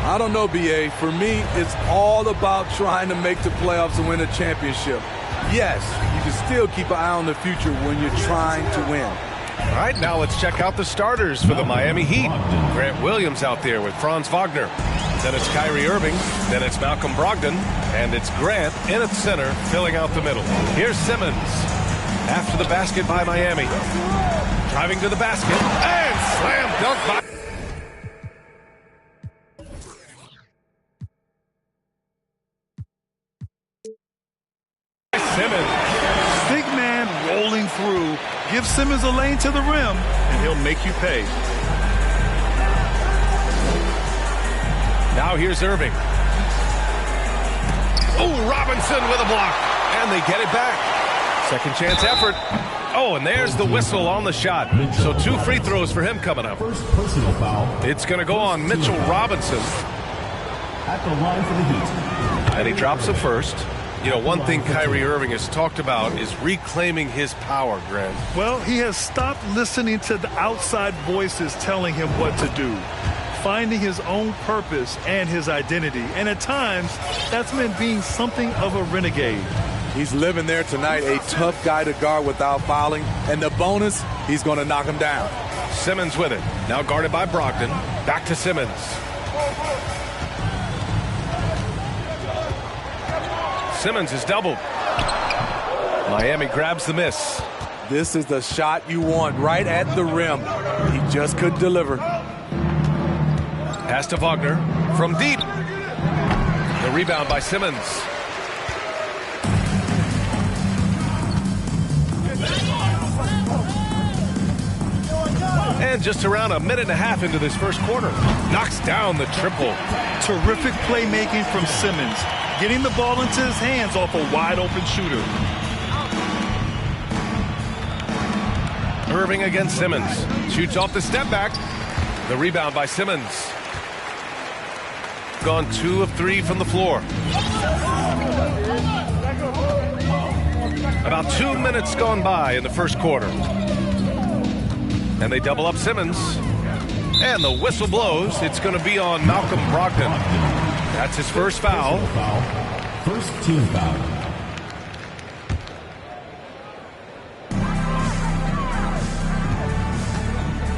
I don't know, B.A. For me, it's all about trying to make the playoffs and win a championship. Yes, you can still keep an eye on the future when you're trying to win. All right, now let's check out the starters for the Miami Heat. Grant Williams out there with Franz Wagner. Then it's Kyrie Irving. Then it's Malcolm Brogdon. And it's Grant in at center, filling out the middle. Here's Simmons. After the basket by Miami. Driving to the basket. And slam dunk by Simmons. Big man rolling through. Give Simmons a lane to the rim, and he'll make you pay. Now here's Irving. Oh, Robinson with a block. And they get it back. Second chance effort. Oh, and there's the whistle on the shot. So 2 free throws for him coming up. First personal foul. It's going to go on Mitchell Robinson. At the line for the Heat. And he drops it first. You know, one thing Kyrie Irving has talked about is reclaiming his power, Grant. Well, he has stopped listening to the outside voices telling him what to do. Finding his own purpose and his identity. And at times, that's meant being something of a renegade. He's living there tonight, a tough guy to guard without fouling. And the bonus, he's going to knock him down. Simmons with it. Now guarded by Brogdon. Back to Simmons. Simmons is doubled. Miami grabs the miss. This is the shot you want right at the rim. He just couldn't deliver. Pass to Wagner from deep. The rebound by Simmons. And just around a minute and a half into this first quarter. Knocks down the triple. Terrific playmaking from Simmons. Getting the ball into his hands off a wide-open shooter. Irving against Simmons. Shoots off the step back. The rebound by Simmons. Gone 2 of 3 from the floor. About 2 minutes gone by in the first quarter. And they double up Simmons. And the whistle blows. It's going to be on Malcolm Brogdon. That's his first foul. First team foul.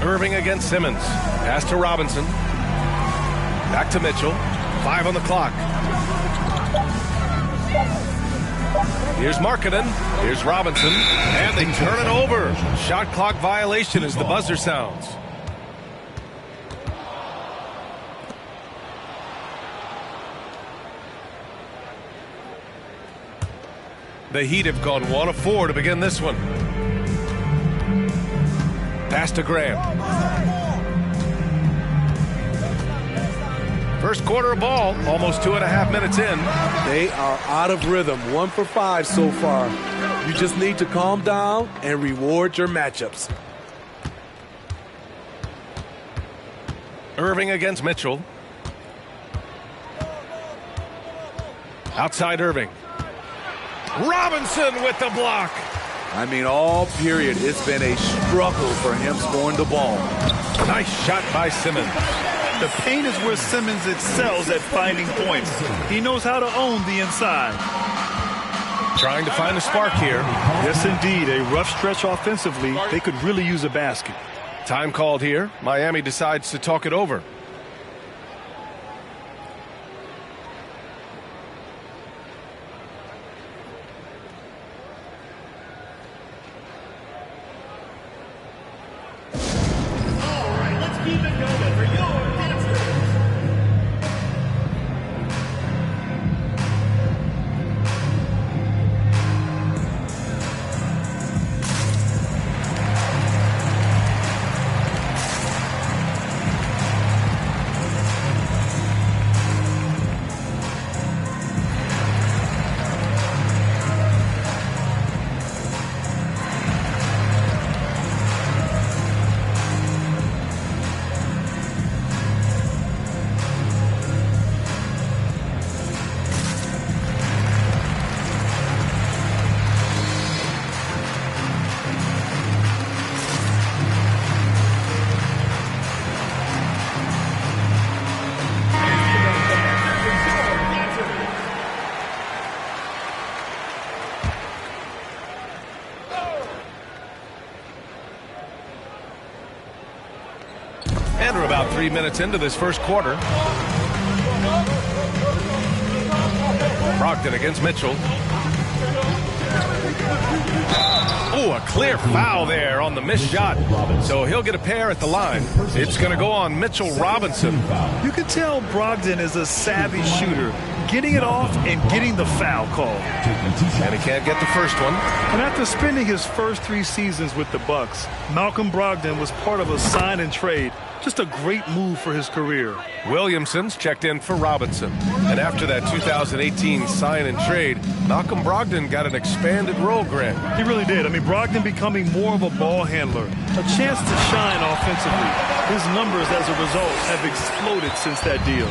Irving against Simmons. Pass to Robinson. Back to Mitchell. 5 on the clock. Here's Markkanen. Here's Robinson. And they turn it over. Shot clock violation as the buzzer sounds. The Heat have gone 1 of 4 to begin this one. Pass to Graham. First quarter of ball, almost 2.5 minutes in. They are out of rhythm, 1 for 5 so far. You just need to calm down and reward your matchups. Irving against Mitchell. Outside Irving. Robinson with the block. I mean, all period, it's been a struggle for him scoring the ball. Nice shot by Simmons. The paint is where Simmons excels at finding points. He knows how to own the inside. Trying to find a spark here. Yes, indeed. A rough stretch offensively. They could really use a basket. Time called here. Miami decides to talk it over. 3 minutes into this first quarter. Brogdon against Mitchell. Oh, a clear foul there on the missed shot. So he'll get a pair at the line. It's going to go on Mitchell Robinson. You can tell Brogdon is a savvy shooter, getting it off and getting the foul call. And he can't get the first one. And after spending his first 3 seasons with the Bucks, Malcolm Brogdon was part of a sign and trade. Just a great move for his career. Williamson's checked in for Robinson. And after that 2018 sign and trade, Malcolm Brogdon got an expanded role, Grant. He really did. I mean, Brogdon becoming more of a ball handler, a chance to shine offensively. His numbers as a result have exploded since that deal.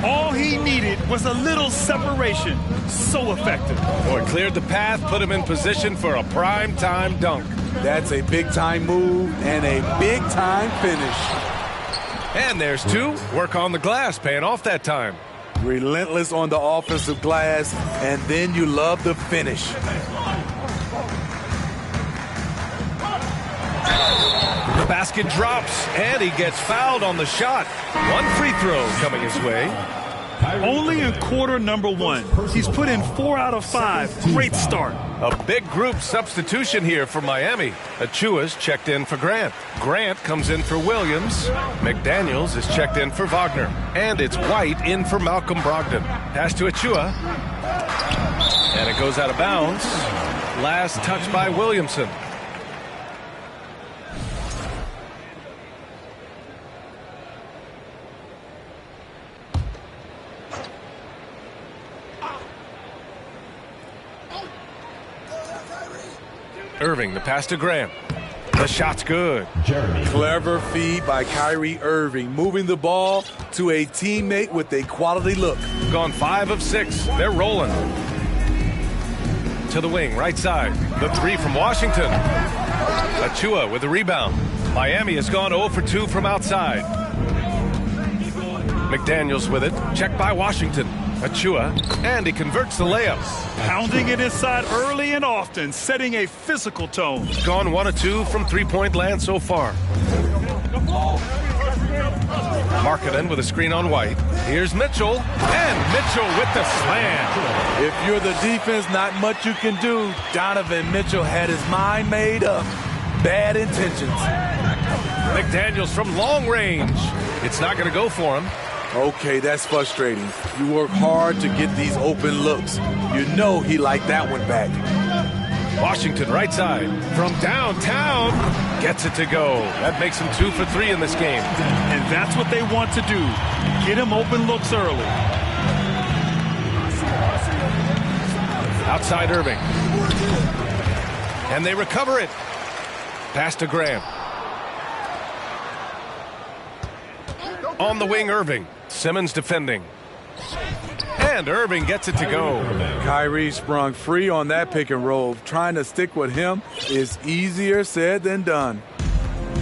All he needed was a little separation. So effective. Boy, cleared the path, put him in position for a prime-time dunk. That's a big-time move and a big-time finish. And there's 2. Work on the glass, paying off that time. Relentless on the offensive glass, and then you love the finish. The basket drops, and he gets fouled on the shot. 1 free throw coming his way. Only in quarter number 1. He's put in 4 out of 5. Great start. A big group substitution here for Miami. Achua's checked in for Grant. Grant comes in for Williams. McDaniels is checked in for Wagner. And it's White in for Malcolm Brogdon. Pass to Achua. And it goes out of bounds. Last touch by Williamson. Irving, the pass to Graham. The shot's good. Clever feed by Kyrie Irving, moving the ball to a teammate with a quality look. Gone 5 of 6. They're rolling. To the wing, right side. The 3 from Washington. Achua with the rebound. Miami has gone 0 for 2 from outside. McDaniels with it. Checked by Washington. Achua, and he converts the layup. Pounding it inside early and often, setting a physical tone. Gone 1 of 2 from 3-point land so far. Markkanen with a screen on White. Here's Mitchell, and Mitchell with the slam. If you're the defense, not much you can do. Donovan Mitchell had his mind made up. Bad intentions. McDaniels from long range. It's not going to go for him. Okay, that's frustrating. You work hard to get these open looks. You know he liked that one back. Washington right side from downtown gets it to go. That makes him 2 for 3 in this game. And that's what they want to do. Get him open looks early. Outside Irving. And they recover it. Pass to Graham. On the wing, Irving. Simmons defending. And Irving gets it to go. Kyrie sprung free on that pick and roll. Trying to stick with him is easier said than done.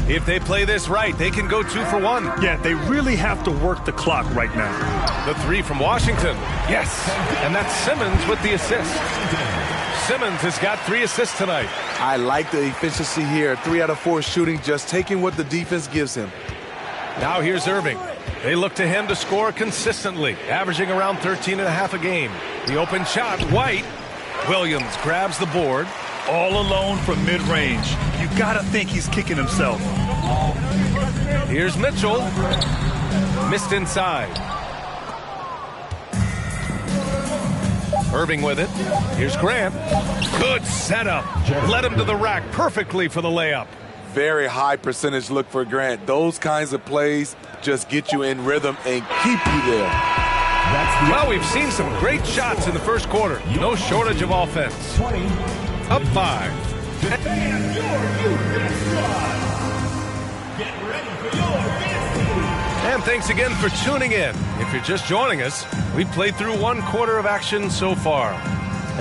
If they play this right, they can go 2 for 1. Yeah, they really have to work the clock right now. The 3 from Washington. Yes. And that's Simmons with the assist. Simmons has got 3 assists tonight. I like the efficiency here. 3 out of 4 shooting, just taking what the defense gives him. Now here's Irving. They look to him to score consistently, averaging around 13.5 a game. The open shot, White. Williams grabs the board. All alone from mid-range. You gotta think he's kicking himself. Here's Mitchell. Missed inside. Irving with it. Here's Grant. Good setup. Led him to the rack perfectly for the layup. Very high percentage look for Grant. Those kinds of plays just get you in rhythm and keep you there. Well, we've seen some great shots in the first quarter. No shortage of offense. Up 5. And thanks again for tuning in. If you're just joining us, we've played through 1 quarter of action so far.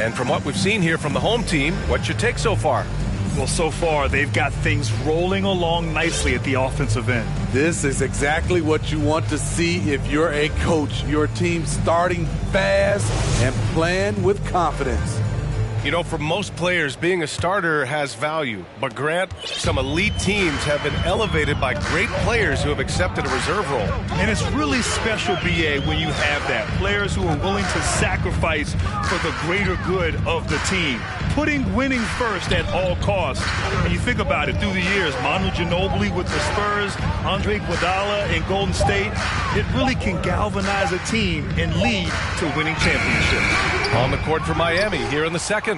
And from what we've seen here from the home team, what's your take so far? Well, so far, they've got things rolling along nicely at the offensive end. This is exactly what you want to see if you're a coach. Your team starting fast and playing with confidence. You know, for most players, being a starter has value. But Grant, some elite teams have been elevated by great players who have accepted a reserve role. And it's really special, BA, when you have that. Players who are willing to sacrifice for the greater good of the team. Putting winning first at all costs. And you think about it through the years, Manu Ginobili with the Spurs, Andre Iguodala in Golden State, it really can galvanize a team and lead to winning championships. On the court for Miami here in the second.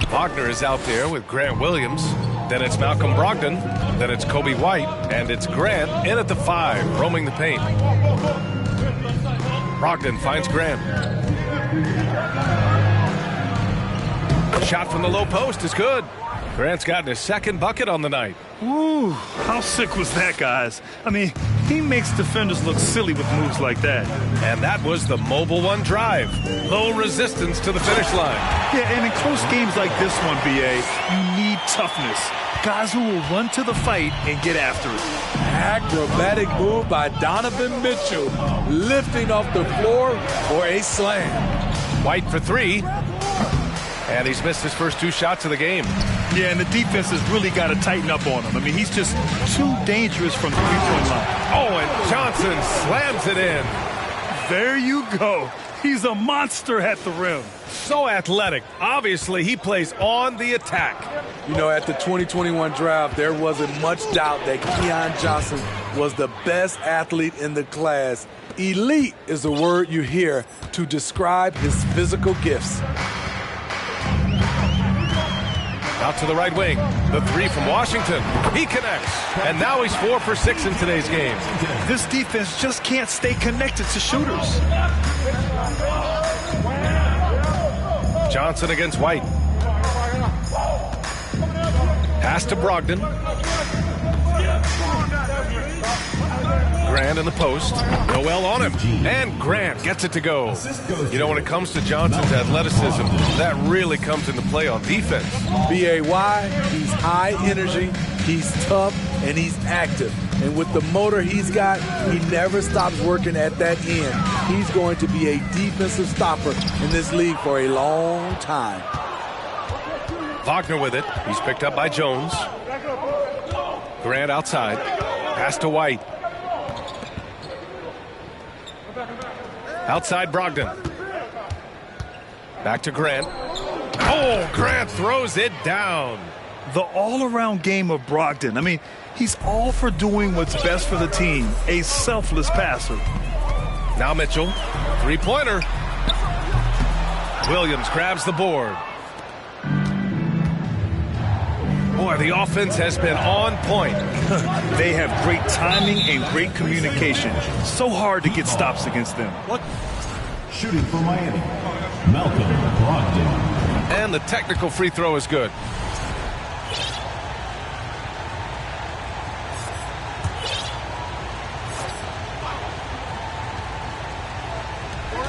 Wagner is out there with Grant Williams. Then it's Malcolm Brogdon. Then it's Kobe White. And it's Grant in at the 5, roaming the paint. Brogdon finds Grant. Shot from the low post is good. Grant's gotten his second bucket on the night. Ooh, how sick was that, guys? I mean, he makes defenders look silly with moves like that. And that was the Mobile One drive. Low resistance to the finish line. Yeah, and in close games like this one, BA, you need toughness. Guys who will run to the fight and get after it. Acrobatic move by Donovan Mitchell, lifting off the floor for a slam. White for 3. And he's missed his first 2 shots of the game. Yeah, and the defense has really got to tighten up on him. I mean, he's just too dangerous from the three-point line. Oh, and Johnson slams it in. There you go. He's a monster at the rim. So athletic. Obviously, he plays on the attack. You know, at the 2021 draft, there wasn't much doubt that Keon Johnson was the best athlete in the class. Elite is the word you hear to describe his physical gifts. Out to the right wing. The 3 from Washington. He connects. And now he's 4 for 6 in today's game. This defense just can't stay connected to shooters. Johnson against White. Pass to Brogdon. Grant in the post. Noel on him. And Grant gets it to go. You know, when it comes to Johnson's athleticism, that really comes into play on defense. B-A-Y, he's high energy, he's tough, and he's active. And with the motor he's got, he never stops working at that end. He's going to be a defensive stopper in this league for a long time. Wagner with it. He's picked up by Jones. Grant outside. Pass to White. Outside Brogdon. Back to Grant. Oh, Grant throws it down. The all-around game of Brogdon. I mean, he's all for doing what's best for the team. A selfless passer. Now Mitchell. 3-pointer. Williams grabs the board. Boy, the offense has been on point. They have great timing and great communication. So hard to get stops against them. Shooting for Miami, Malcolm Brogdon. And the technical free throw is good.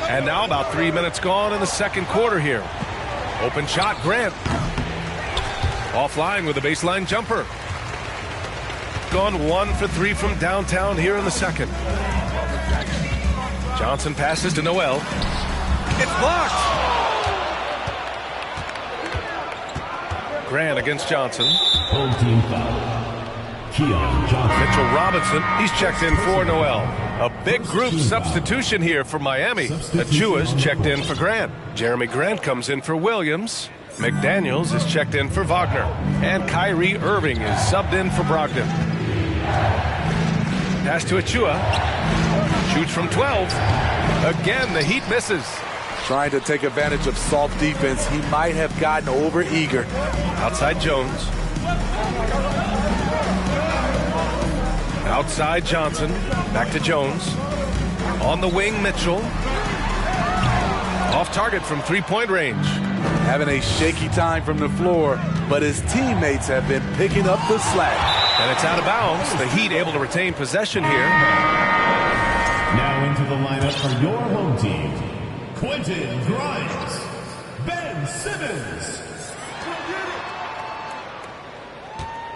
And now about 3 minutes gone in the second quarter here. Open shot, Grant. Offline with a baseline jumper. Gone 1 for 3 from downtown here in the second. Johnson passes to Noel. It's blocked. Grant against Johnson. Home team foul. Keon Johnson. Mitchell Robinson, he's checked in for Noel. A big group substitution here for Miami. Achua's checked in for Grant. Jeremy Grant comes in for Williams. McDaniels is checked in for Wagner. And Kyrie Irving is subbed in for Brogdon. Pass to Achua. Shoots from 12. Again, the Heat misses. Trying to take advantage of soft defense. He might have gotten over-eager. Outside Jones. Outside Johnson. Back to Jones. On the wing, Mitchell. Off target from three-point range. Having a shaky time from the floor, but his teammates have been picking up the slack. And it's out of bounds. The Heat able to retain possession here. Now into the lineup for your home team. Quentin Grimes. Ben Simmons.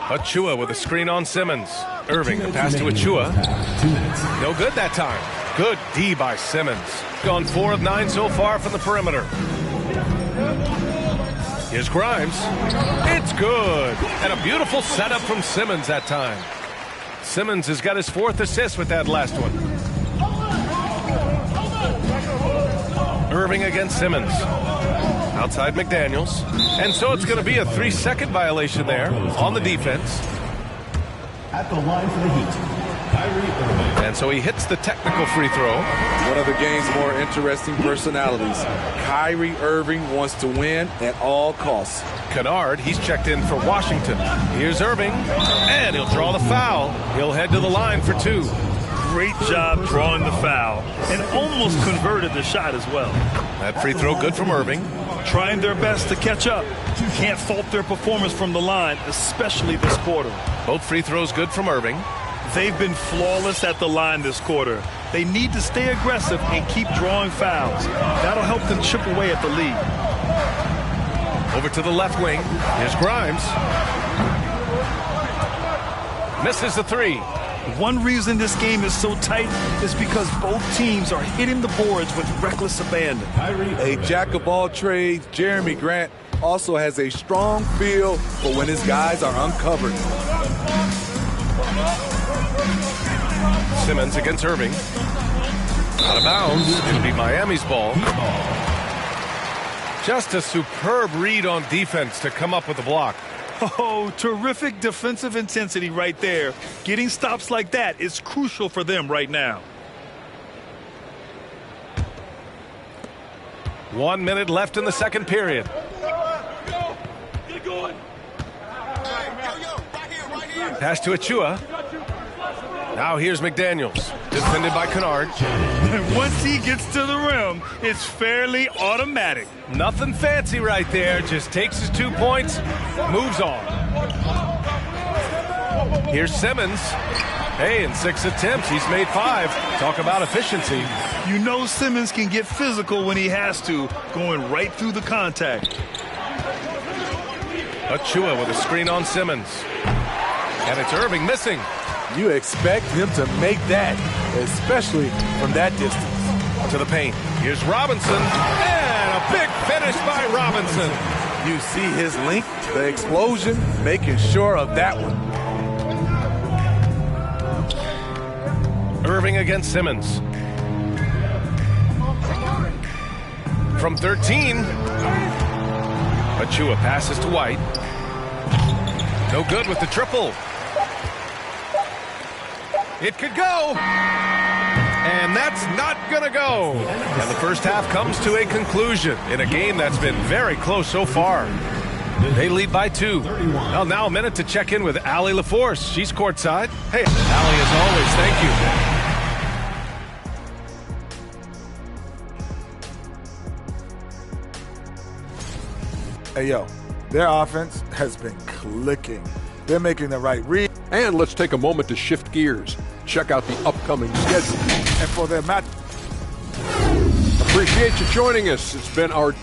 Achua with a screen on Simmons. Irving, the pass to Achua. No good that time. Good D by Simmons. Gone 4 of 9 so far from the perimeter. Here's Grimes. It's good. And a beautiful setup from Simmons that time. Simmons has got his 4th assist with that last one. Irving against Simmons. Outside McDaniels. And so it's going to be a 3-second violation there on the defense. At the line for the Heat, Kyrie Irving. And so he hits the technical free throw. One of the game's more interesting personalities. Kyrie Irving wants to win at all costs. Kennard, he's checked in for Washington. Here's Irving, and he'll draw the foul. He'll head to the line for 2. Great job drawing the foul and almost converted the shot as well. That free throw good from Irving. Trying their best to catch up. Can't fault their performance from the line, especially this quarter. Both free throws good from Irving. They've been flawless at the line this quarter. They need to stay aggressive and keep drawing fouls. That'll help them chip away at the lead. Over to the left wing. Here's Grimes. Misses the 3. One reason this game is so tight is because both teams are hitting the boards with reckless abandon. A jack of all trades, Jeremy Grant also has a strong feel for when his guys are uncovered. Simmons against Irving. Out of bounds. It'll be Miami's ball. Just a superb read on defense to come up with the block. Oh, terrific defensive intensity right there. Getting stops like that is crucial for them right now. 1 minute left in the second period. Get going. Pass to Achua. Now here's McDaniels. Defended by Kennard. And once he gets to the rim, it's fairly automatic. Nothing fancy right there. Just takes his 2 points, moves on. Here's Simmons. Hey, in 6 attempts, he's made 5. Talk about efficiency. You know Simmons can get physical when he has to, going right through the contact. Achua with a screen on Simmons. And it's Irving missing. You expect him to make that, especially from that distance. To the paint. Here's Robinson. And a big finish by Robinson. You see his length, the explosion, making sure of that one. Irving against Simmons. From 13. Achua passes to White. No good with the triple. It could go. And that's not going to go. And the first half comes to a conclusion in a game that's been very close so far. They lead by 2. Well, now a minute to check in with Allie LaForce. She's courtside. Hey, Allie, as always, thank you. Hey, yo, their offense has been clicking. They're making the right read. And let's take a moment to shift gears. Check out the upcoming schedule. And for their match. Appreciate you joining us. It's been our...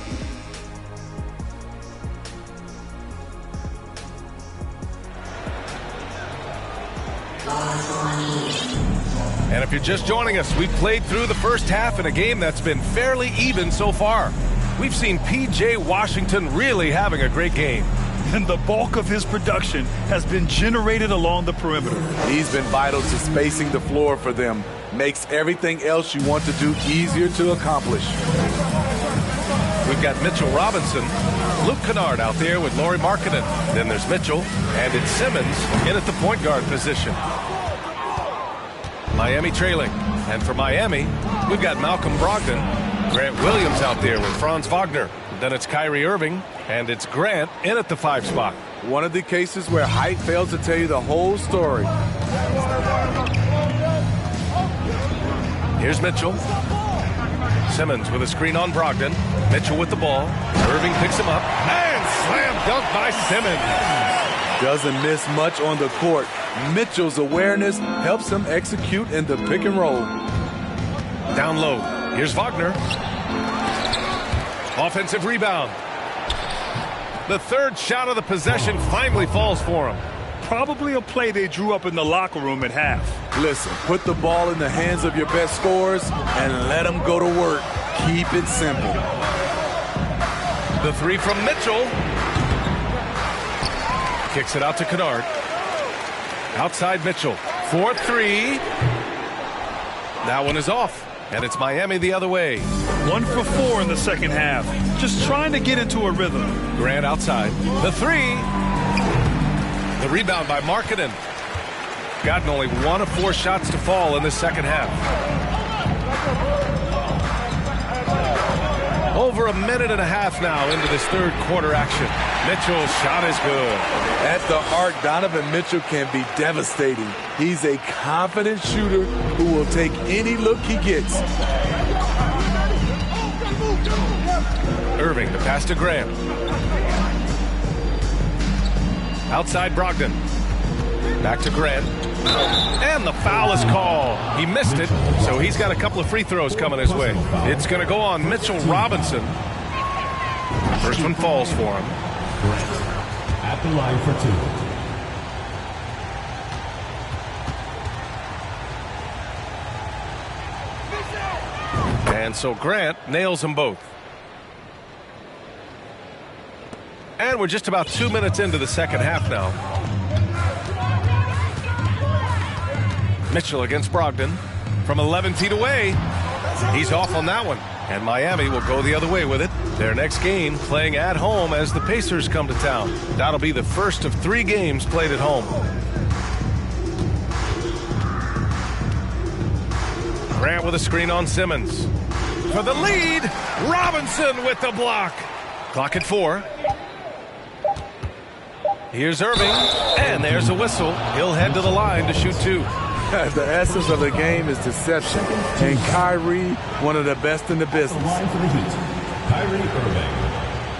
And if you're just joining us, we've played through the first half in a game that's been fairly even so far. We've seen P.J. Washington really having a great game. And the bulk of his production has been generated along the perimeter. He's been vital to spacing the floor for them. Makes everything else you want to do easier to accomplish. We've got Mitchell Robinson, Luke Kennard out there with Lauri Markkanen. Then there's Mitchell, and it's Simmons in at the point guard position. Miami trailing. And for Miami, we've got Malcolm Brogdon, Grant Williams out there with Franz Wagner. Then it's Kyrie Irving, and it's Grant in at the 5 spot. One of the cases where height fails to tell you the whole story. Here's Mitchell. Simmons with a screen on Brogdon. Mitchell with the ball. Irving picks him up. And slam dunk by Simmons. Doesn't miss much on the court. Mitchell's awareness helps him execute in the pick and roll. Down low. Here's Wagner. Offensive rebound. The third shot of the possession finally falls for him. Probably a play they drew up in the locker room at half. Listen, put the ball in the hands of your best scorers and let them go to work. Keep it simple. The 3 from Mitchell. Kicks it out to Kennard. Outside Mitchell. 4-3. That one is off. And it's Miami the other way. 1 for 4 in the second half. Just trying to get into a rhythm. Grant outside. The three. The rebound by Markkanen. Gotten only 1 of 4 shots to fall in the second half. Over a minute and a half now into this third quarter action. Mitchell's shot is good. At the arc, Donovan Mitchell can be devastating. He's a confident shooter who will take any look he gets. Irving, the pass to Grant. Outside Brogdon. Back to Grant. And the foul is called. He missed it, so he's got a couple of free throws coming his way. It's going to go on Mitchell Robinson. First one falls for him. Grant at the line for 2. And so Grant nails them both. And we're just about 2 minutes into the second half now. Mitchell against Brogdon from 11 feet away. He's off on that one. And Miami will go the other way with it. Their next game playing at home as the Pacers come to town. That'll be the first of 3 games played at home. Grant with a screen on Simmons. For the lead, Robinson with the block. Clock at 4. Here's Irving, and there's a whistle. He'll head to the line to shoot 2. The essence of the game is deception, and Kyrie, one of the best in the business. Line for the Heat, Kyrie Irving,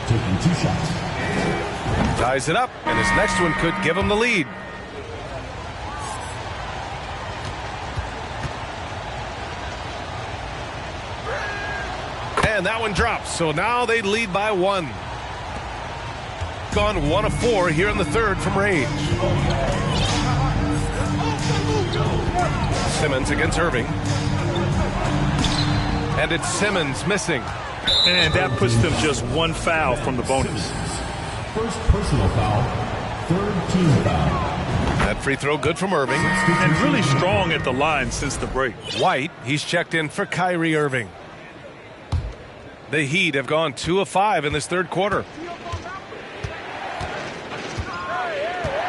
taking 2 shots. Ties it up, and his next one could give him the lead. And that one drops, so now they lead by 1. Gone 1 of 4 here in the third from range. Simmons against Irving. And it's Simmons missing. And that puts them just 1 foul from the bonus. First personal foul, 3rd team foul. That free throw good from Irving. And really strong at the line since the break. White, he's checked in for Kyrie Irving. The Heat have gone 2 of 5 in this third quarter.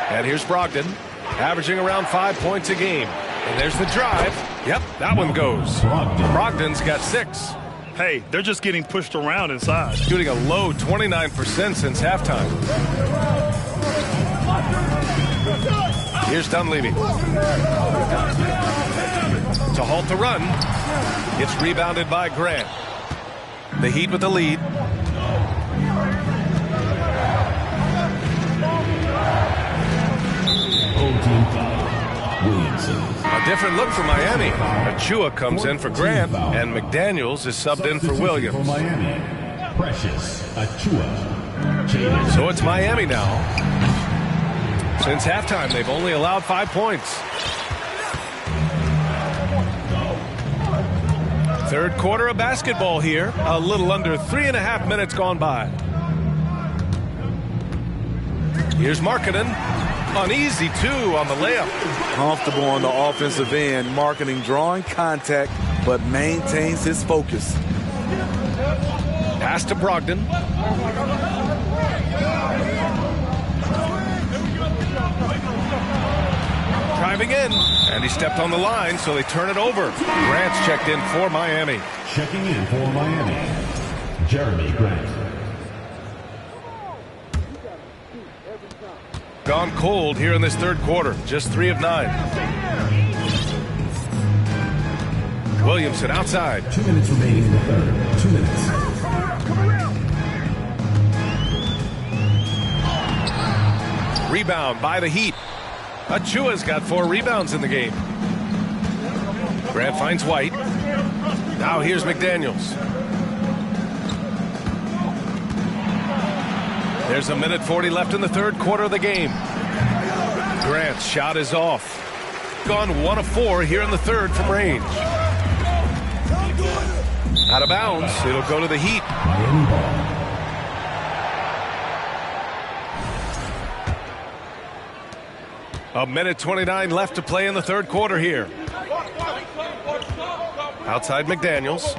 And here's Brogdon, averaging around 5 points a game. And there's the drive. Yep, that one goes. Brogdon's got 6. Hey, they're just getting pushed around inside. Shooting a low 29% since halftime. Here's Dunleavy. To halt the run. It's rebounded by Grant. The Heat with the lead. A different look for Miami. Achua comes in for Grant, and McDaniels is subbed in for Williams. For Miami, Precious Achua. So it's Miami now. Since halftime, they've only allowed 5 points. Third quarter of basketball here. A little under 3.5 minutes gone by. Here's Markkanen. Uneasy, 2 on the layup. Comfortable on the offensive end. Markkanen drawing contact, but maintains his focus. Pass to Brogdon. Driving in, and he stepped on the line, so they turn it over. Grant's checked in for Miami. Checking in for Miami, Jeremy Grant. Gone cold here in this third quarter. Just 3 of 9. Williamson outside. 2 minutes remaining in the third. 2 minutes. Rebound by the Heat. Achua's got 4 rebounds in the game. Grant finds White. Now here's McDaniels. There's a minute 40 left in the third quarter of the game. Grant's shot is off. Gone 1 of 4 here in the third from range. Out of bounds. It'll go to the Heat. A minute 29 left to play in the third quarter here. Outside McDaniels.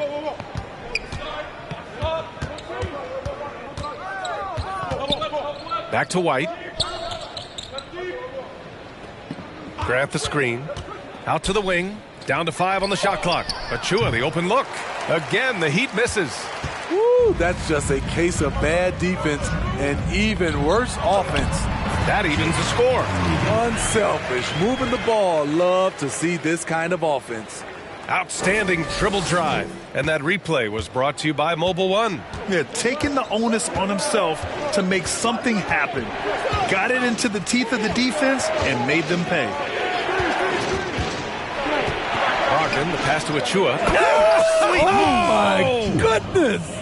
Back to White. Grant the screen. Out to the wing. Down to 5 on the shot clock. Achua, the open look. Again, the Heat misses. Woo, that's just a case of bad defense and even worse offense. That evens the score. Unselfish, moving the ball. Love to see this kind of offense. Outstanding dribble drive. And that replay was brought to you by Mobile One. Yeah, taking the onus on himself to make something happen. Got it into the teeth of the defense and made them pay. Brogdon, the pass to Achua. Oh, my goodness.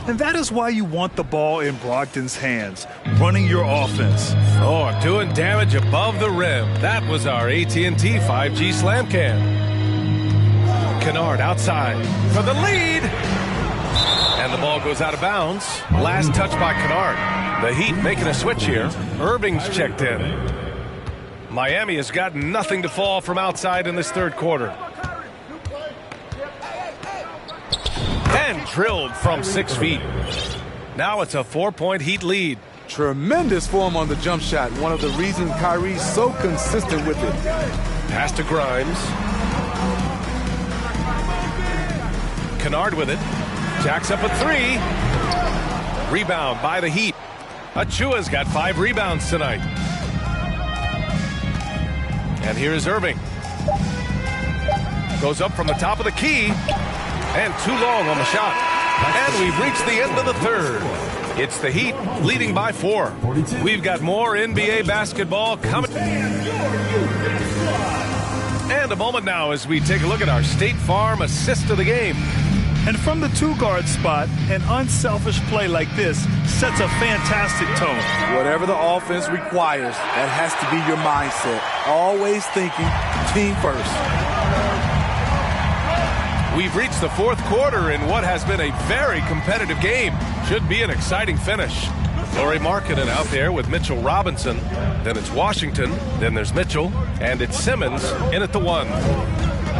And that is why you want the ball in Brogdon's hands, running your offense. Oh, doing damage above the rim. That was our AT&T 5G slam can. Kennard outside for the lead. And the ball goes out of bounds. Last touch by Kennard. The Heat making a switch here. Irving's checked in. Miami has got nothing to fall from outside in this third quarter. And drilled from 6 feet. Now it's a 4-point Heat lead. Tremendous form on the jump shot. One of the reasons Kyrie's so consistent with it. Pass to Grimes. Kennard with it. Jacks up a 3. Rebound by the Heat. Achua's got 5 rebounds tonight. And here is Irving. Goes up from the top of the key. And too long on the shot. And we've reached the end of the third. It's the Heat leading by 4. We've got more NBA basketball coming. And a moment now as we take a look at our State Farm assist of the game. And from the 2-guard spot, an unselfish play like this sets a fantastic tone. Whatever the offense requires, that has to be your mindset. Always thinking team first. We've reached the fourth quarter in what has been a very competitive game. Should be an exciting finish. Lauri Markkanen out there with Mitchell Robinson. Then it's Washington. Then there's Mitchell. And it's Simmons in at the 1.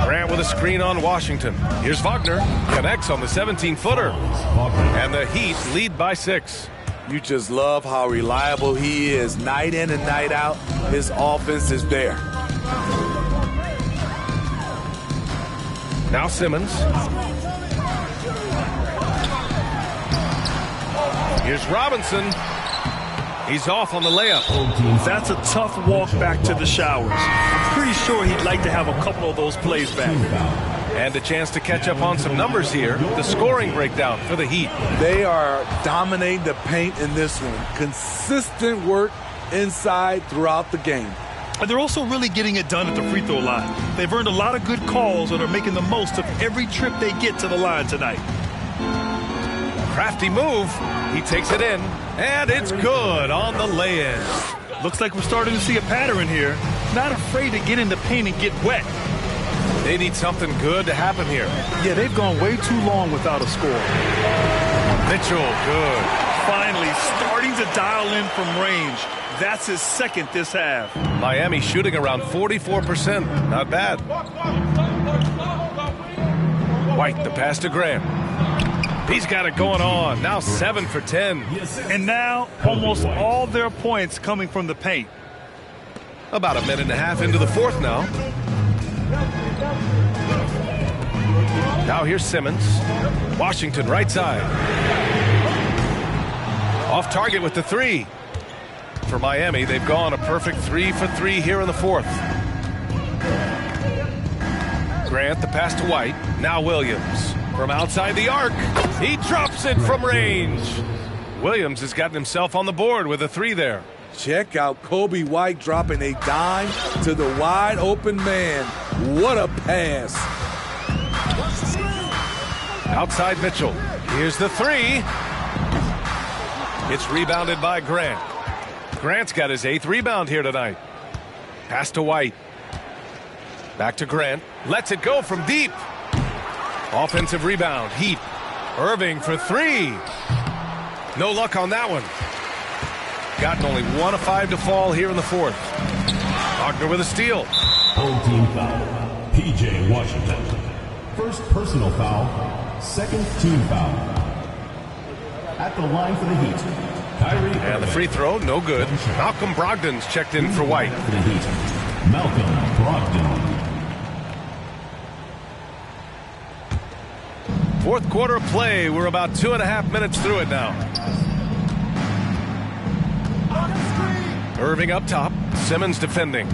Grant with a screen on Washington. Here's Wagner. Connects on the 17-footer. And the Heat lead by 6. You just love how reliable he is. Night in and night out, his offense is there. Now Simmons. Here's Robinson. He's off on the layup. That's a tough walk back to the showers. I'm pretty sure he'd like to have a couple of those plays back. And a chance to catch up on some numbers here. The scoring breakdown for the Heat. They are dominating the paint in this one. Consistent work inside throughout the game. And they're also really getting it done at the free throw line. They've earned a lot of good calls and are making the most of every trip they get to the line tonight. Crafty move. He takes it in. And it's good on the lay-in. Looks like we're starting to see a pattern here. Not afraid to get in the paint and get wet. They need something good to happen here. Yeah, they've gone way too long without a score. Mitchell, good. Finally starting to dial in from range. That's his second this half. Miami shooting around 44%. Not bad. White, the pass to Grant. He's got it going on. Now 7 for 10. And now almost all their points coming from the paint. About a minute and a half into the fourth now. Now here's Simmons. Washington right side. Off target with the 3. For Miami, they've gone a perfect 3 for 3 here in the fourth. Grant, the pass to White. Now Williams. From outside the arc. He drops it from range. Williams has gotten himself on the board with a 3 there. Check out Kobe White dropping a dime to the wide open man. What a pass. Outside Mitchell. Here's the 3. It's rebounded by Grant. Grant's got his 8th rebound here tonight. Pass to White. Back to Grant. Lets it go from deep. Offensive rebound. Heat. Irving for 3. No luck on that one. Gotten only 1 of 5 to fall here in the fourth. Wagner with a steal. Home team foul. P.J. Washington. First personal foul. Second team foul. At the line for the Heat, Kyrie. And the free throw, no good. Malcolm Brogdon's checked in for White. For the Heat, Malcolm Brogdon. Fourth quarter play. We're about 2.5 minutes through it now. Irving up top. Simmons defending.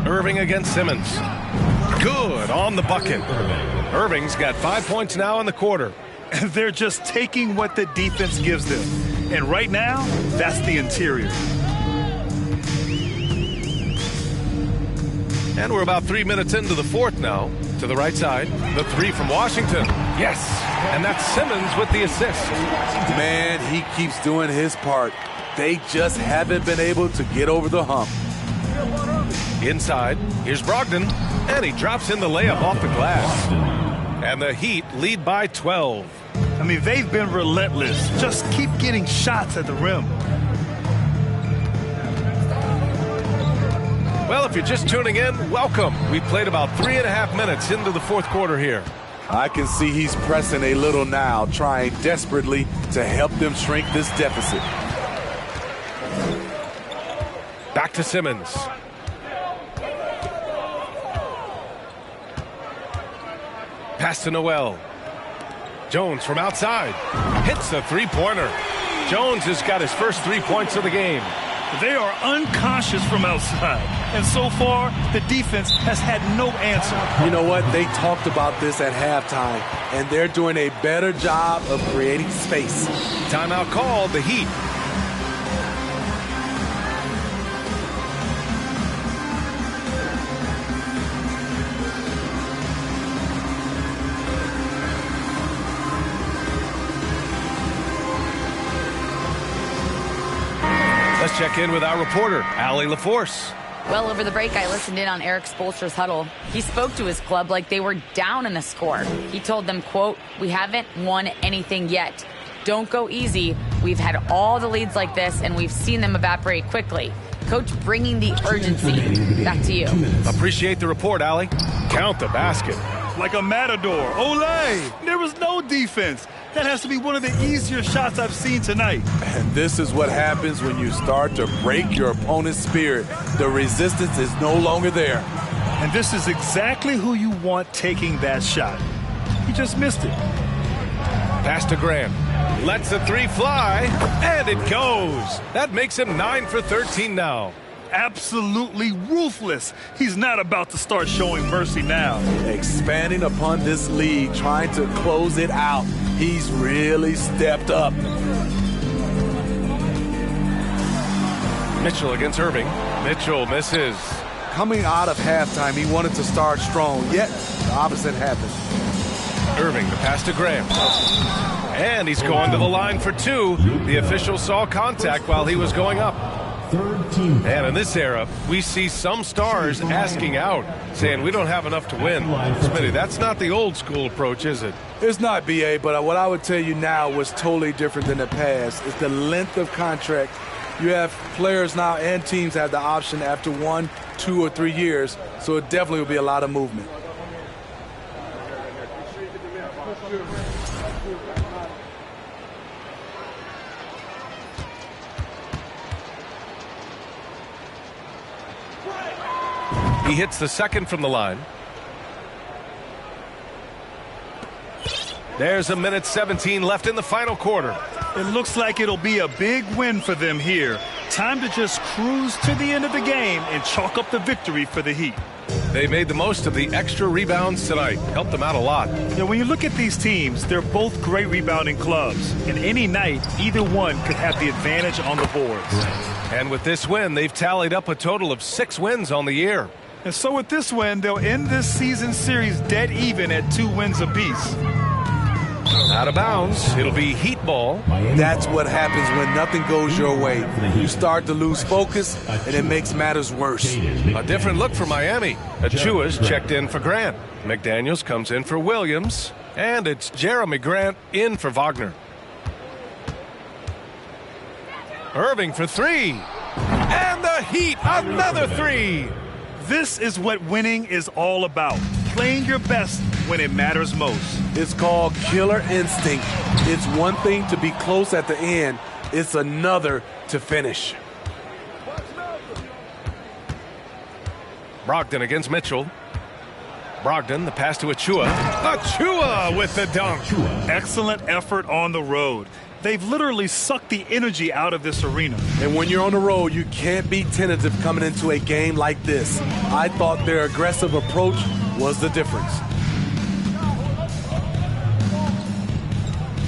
Irving against Simmons. Good on the bucket. Irving's got 5 points now in the quarter. They're just taking what the defense gives them. And right now, that's the interior. And we're about 3 minutes into the fourth now. To the right side. The three from Washington. Yes. And that's Simmons with the assist. Man, he keeps doing his part. They just haven't been able to get over the hump. Inside. Here's Brogdon. And he drops in the layup off the glass. And the Heat lead by 12. I mean, they've been relentless. Just keep getting shots at the rim. Well, if you're just tuning in, welcome. We played about 3.5 minutes into the fourth quarter here. I can see he's pressing a little now, trying desperately to help them shrink this deficit. Back to Simmons. Pass to Noel. Jones from outside. Hits a three-pointer. Jones has got his first 3 points of the game. They are unconscious from outside. And so far, the defense has had no answer. You know what? They talked about this at halftime, and they're doing a better job of creating space. Timeout called, the Heat. Let's check in with our reporter, Allie LaForce. Well, over the break, I listened in on Eric Spoelstra's huddle. He spoke to his club like they were down in a score. He told them, quote, "We haven't won anything yet. Don't go easy. We've had all the leads like this, and we've seen them evaporate quickly." Coach bringing the urgency. Back to you. Appreciate the report, Allie. Count the basket. Like a matador. Olay! There was no defense. That has to be one of the easier shots I've seen tonight. And this is what happens when you start to break your opponent's spirit. The resistance is no longer there. And this is exactly who you want taking that shot. He just missed it. Pass to Grant. Lets the three fly, and it goes. That makes him 9 for 13 now. Absolutely ruthless. He's not about to start showing mercy now. Expanding upon this lead, trying to close it out. He's really stepped up. Mitchell against Irving. Mitchell misses. Coming out of halftime, he wanted to start strong, yet the opposite happened. Irving, the pass to Graham. And he's going to the line for two. The official saw contact while he was going up. Third team. And in this era, we see some stars asking out, saying we don't have enough to win. Smitty, that's not the old school approach, is it? It's not, B.A., but what I would tell you now was totally different than the past. It's the length of contract. You have players now and teams have the option after 1, 2, or 3 years, so it definitely will be a lot of movement. He hits the second from the line. There's 1:17 left in the final quarter. It looks like it'll be a big win for them here. Time to just cruise to the end of the game and chalk up the victory for the Heat. They made the most of the extra rebounds tonight. Helped them out a lot. Yeah, when you look at these teams, they're both great rebounding clubs. And any night, either one could have the advantage on the boards. And with this win, they've tallied up a total of 6 wins on the year. And so with this win, they'll end this season series dead even at 2 wins apiece. Out of bounds. It'll be Heat ball. That's what happens when nothing goes your way. You start to lose focus, and it makes matters worse. A different look for Miami. Achua's checked in for Grant. McDaniels comes in for Williams. And it's Jeremy Grant in for Wagner. Irving for three. And the Heat, another three. This is what winning is all about. Playing your best when it matters most. It's called killer instinct. It's one thing to be close at the end. It's another to finish. Brogdon against Mitchell. Brogdon, the pass to Achua. Achua with the dunk. Excellent effort on the road. They've literally sucked the energy out of this arena. And when you're on the road, you can't be tentative coming into a game like this. I thought their aggressive approach was the difference.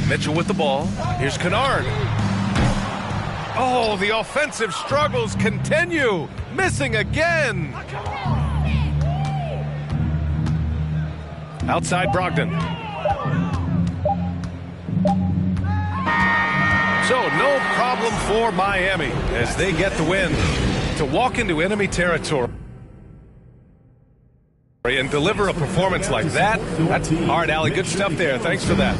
Mitchell with the ball. Here's Kennard. Oh, the offensive struggles continue. Missing again. Outside Brogdon. So no problem for Miami as they get the win. To walk into enemy territory and deliver a performance like that, that's hard, Allie. Good stuff there. Thanks for that.